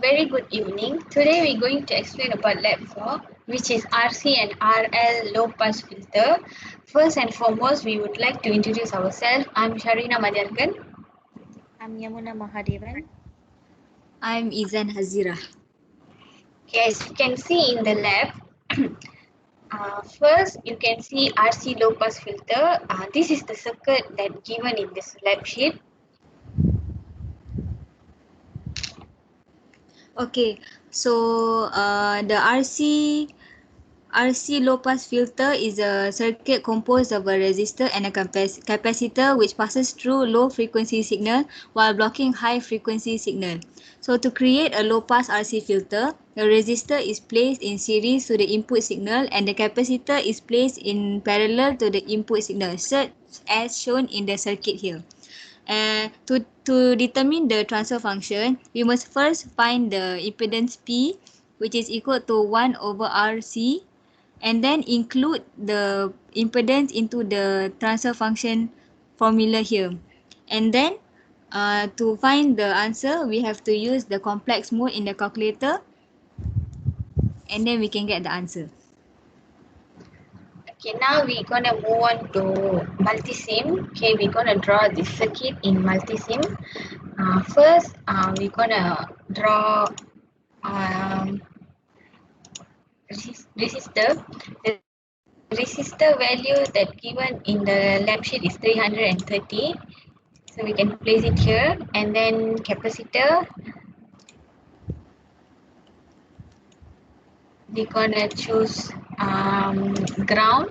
very good evening. Today we're going to explain about lab 4, which is RC and RL low pass filter. First and foremost, we would like to introduce ourselves. I'm Sarvina. I'm Yamunaa Mahadevan. I'm Izzan Hazira. As you can see in the lab, first you can see RC low pass filter. This is the circuit that given in this lab sheet. Okay, so the RC low pass filter is a circuit composed of a resistor and a capacitor which passes through low frequency signal while blocking high frequency signal. So to create a low pass RC filter, the resistor is placed in series to the input signal and the capacitor is placed in parallel to the input signal, such as shown in the circuit here. To determine the transfer function, we must first find the impedance P, which is equal to 1 over RC, and then include the impedance into the transfer function formula here. And then to find the answer, we have to use the complex mode in the calculator, and then we can get the answer. Okay, now we're gonna move on to multisim. Okay, we're gonna draw this circuit in multisim. First, we're gonna draw resistor. The resistor value that given in the lab sheet is 330. So we can place it here, and then capacitor. We're gonna choose ground.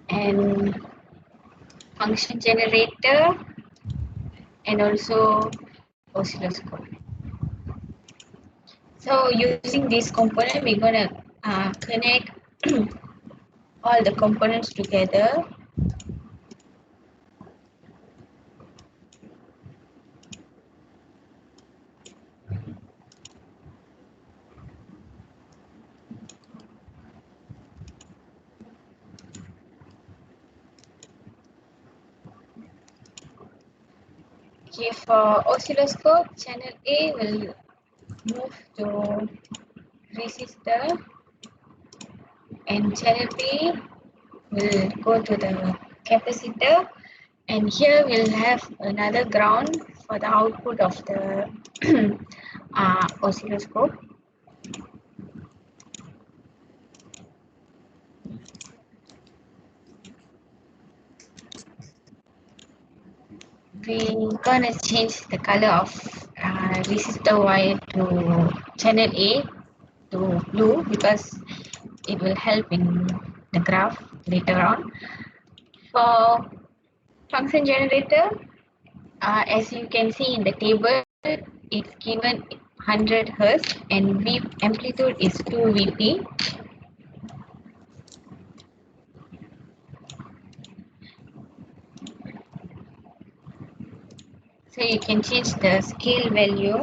And function generator and also oscilloscope. So using this component, we're gonna connect all the components together. Okay, for oscilloscope, channel A will move to resistor and channel B will go to the capacitor, and here we'll have another ground for the output of the oscilloscope. We're gonna change the color of resistor wire to channel A to blue because it will help in the graph later on. For function generator, as you can see in the table, it's given 100 Hz and V amplitude is 2 Vp. So you can change the scale value.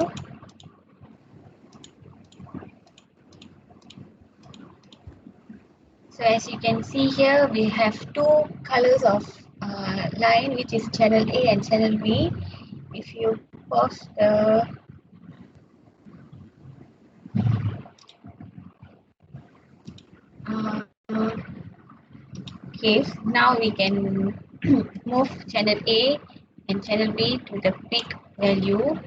So as you can see here, we have two colors of line, which is channel A and channel B. If you pause the case, now we can move channel A and channel B to the peak value.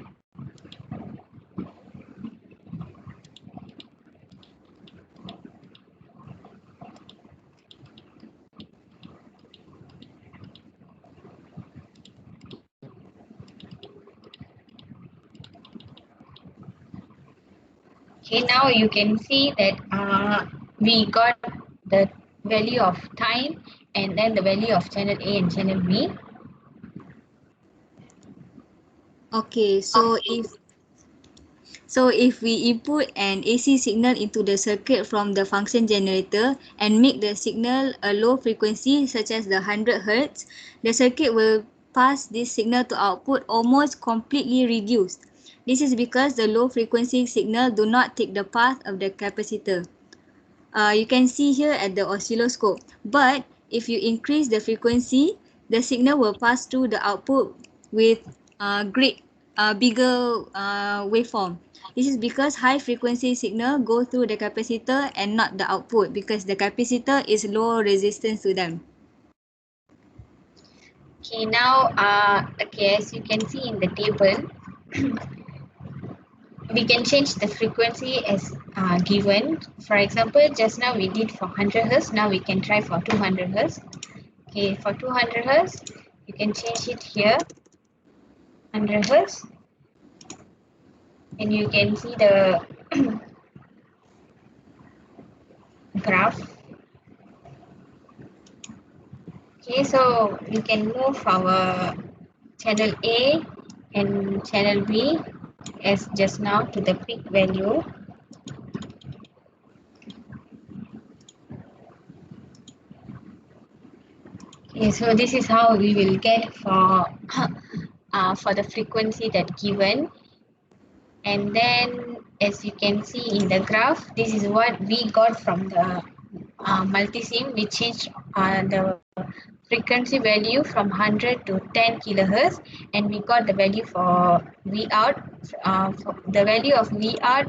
Okay, now you can see that we got the value of time and then the value of channel A and channel B. Okay, so if we input an AC signal into the circuit from the function generator and make the signal a low frequency such as the 100 Hz, the circuit will pass this signal to output almost completely reduced. This is because the low frequency signal do not take the path of the capacitor. You can see here at the oscilloscope. But if you increase the frequency, the signal will pass through the output with bigger waveform. This is because high frequency signal go through the capacitor and not the output because the capacitor is low resistance to them. Okay, now okay, as you can see in the table, we can change the frequency as given. For example, just now we did for 100 Hz, now we can try for 200 Hz. Okay, for 200 Hz, you can change it here, 100 Hz, and you can see the graph. Okay, so we can move our channel A and channel B as just now to the peak value. Okay, so this is how we will get for the frequency that given. And then as you can see in the graph, this is what we got from the multisim. We changed the frequency value from 100 to 10 kilohertz, and we got the value for V out. For the value of V out,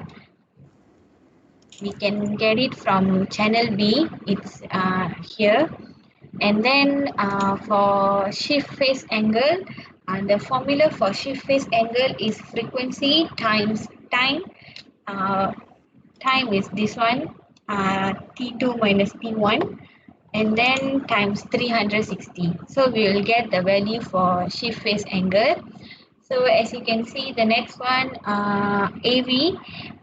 we can get it from channel B. It's here. And then for shift phase angle, the formula for shift phase angle is frequency times time. Uh, Time is this one, T2 minus T1, and then times 360. So we will get the value for shift phase angle. So as you can see, the next one, AV.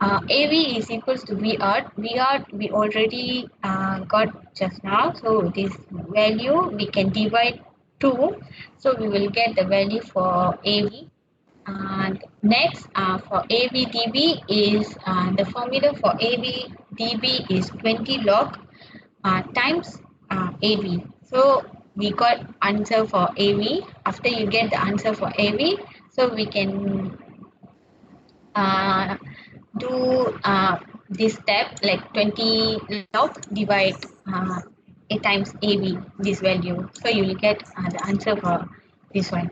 AV is equals to V out. V out we already got just now. So this value we can divide 2. So we will get the value for AV. And next, for AVDB is the formula for AVDB is 20 log times AV. So we got answer for AV. After you get the answer for AV, so we can uh, do this step like 20 log divide A times AV, this value. So you will get the answer for this one.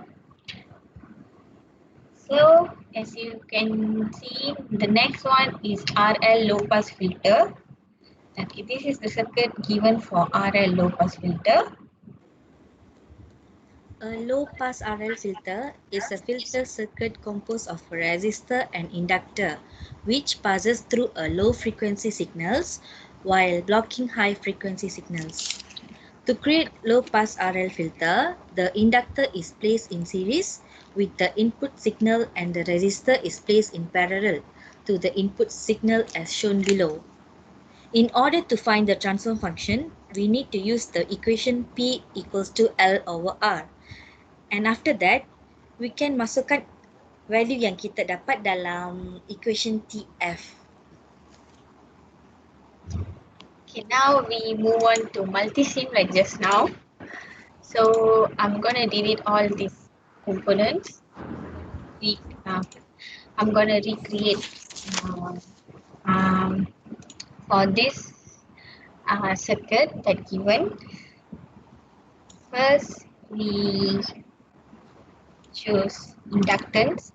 So as you can see, the next one is RL low pass filter. Okay, this is the circuit given for RL low pass filter. A low-pass RL filter is a filter circuit composed of a resistor and inductor, which passes through a low-frequency signals while blocking high-frequency signals. To create low-pass RL filter, the inductor is placed in series with the input signal and the resistor is placed in parallel to the input signal as shown below. In order to find the transfer function, we need to use the equation P equals to L over R. And after that, we can masukkan value yang kita dapat dalam equation TF. Okay, now we move on to multisim like just now. So I'm gonna delete all these components. I'm gonna recreate uh, um, for this circuit that given. First, we choose inductance.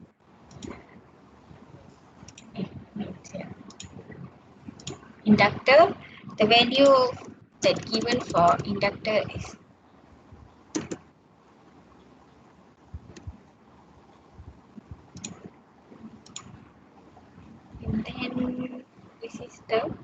Inductor, the value that given for inductor is and then resistor.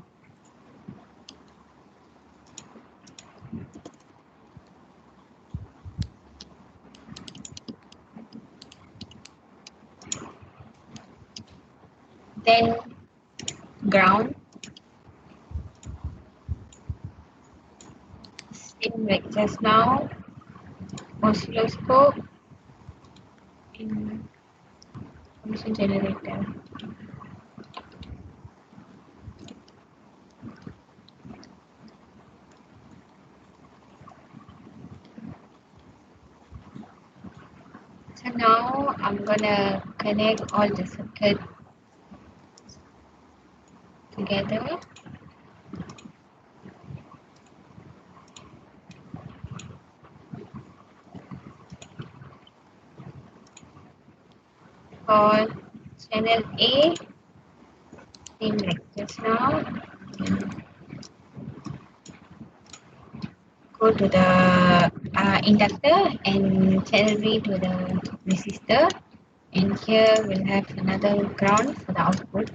Then ground. Same like just now. Oscilloscope in function generator. So now I'm gonna connect all the circuit together. for channel A, same like just now. Go to the inductor and channel B to the resistor, and here we'll have another ground for the output.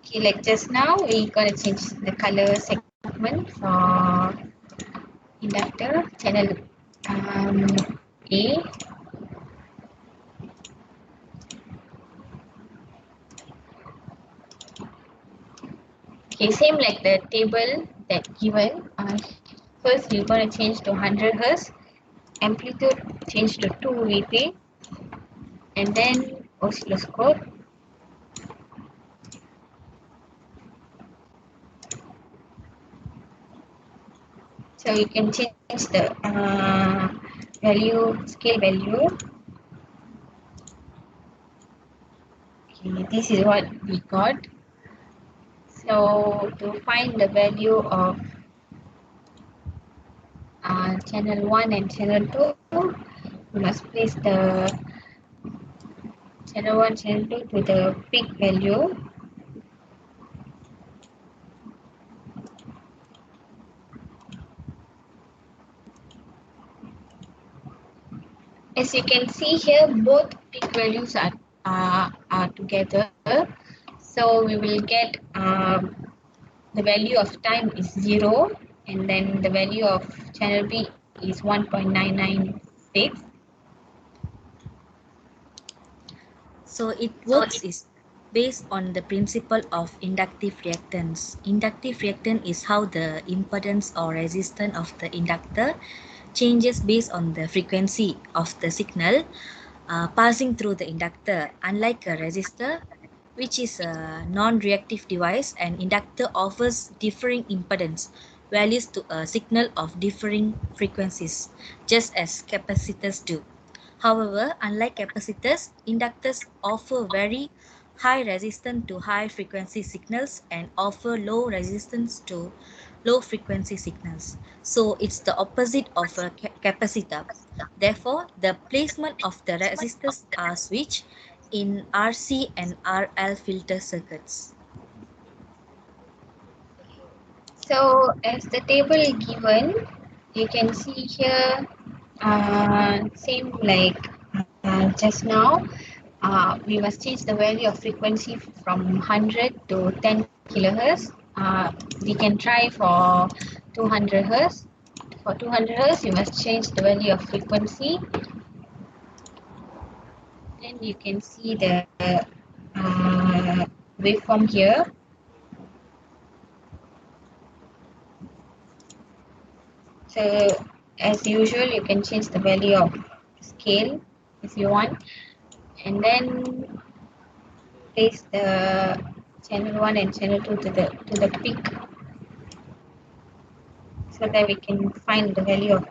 Okay, like just now, we're gonna change the color segment for inductor channel A. Okay, same like the table that given. First, we're gonna change to 100 Hz, amplitude change to 2 VP, and then oscilloscope. So you can change the value, scale value. Okay, this is what we got. So to find the value of channel 1 and channel 2, we must place the channel 1, channel 2 to the peak value. As you can see here, both peak values are together. So we will get the value of time is 0, and then the value of channel B is 1.996. So it works is based on the principle of inductive reactance. Inductive reactance is how the impedance or resistance of the inductor changes based on the frequency of the signal passing through the inductor. Unlike a resistor, which is a non-reactive device, an inductor offers differing impedance values to a signal of differing frequencies, just as capacitors do. However, unlike capacitors, inductors offer very high resistance to high frequency signals and offer low resistance to low frequency signals. So it's the opposite of a capacitor. Therefore, the placement of the resistors are switched in RC and RL filter circuits. So as the table given, you can see here, same like just now, we must change the value of frequency from 100 to 10 kilohertz. We can try for 200 hertz. For 200 hertz, you must change the value of frequency. Then you can see the waveform here. So as usual, you can change the value of scale if you want, and then place the channel 1 and channel 2 to the peak, so that we can find the value of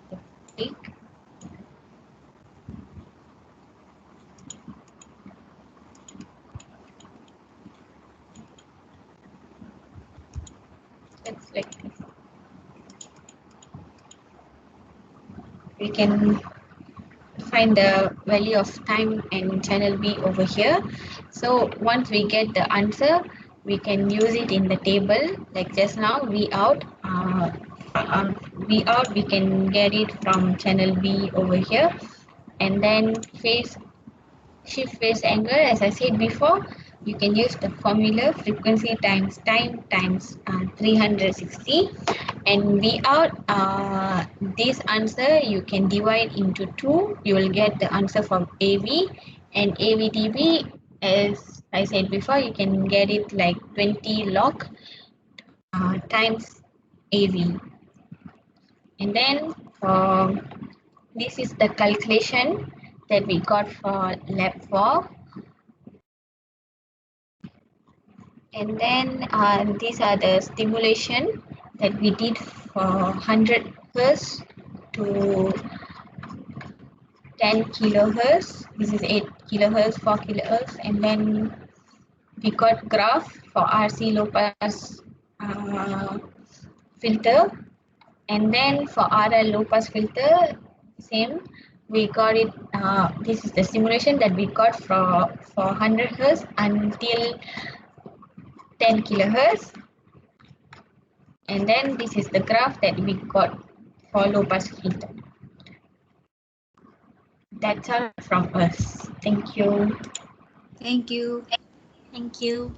the peak. It's like this. We can find the value of time and channel B over here. So once we get the answer, we can use it in the table. Like just now, V out we can get it from channel B over here, and then shift phase angle, as I said before, you can use the formula frequency times time times 360, and V out, this answer you can divide into 2. You will get the answer from AV, and AVDB, as I said before, you can get it like 20 log times AV. And then this is the calculation that we got for lab 4. And then these are the stimulation that we did for 100 Hz to 10 kilohertz. This is 8 kilohertz, 4 kilohertz, and then we got graph for RC low pass filter. And then for RL low pass filter, same. We got it. This is the simulation that we got for 100 Hz until 10 kilohertz. And then this is the graph that we got for low pass filter. That's all from us. Thank you. Thank you. Thank you.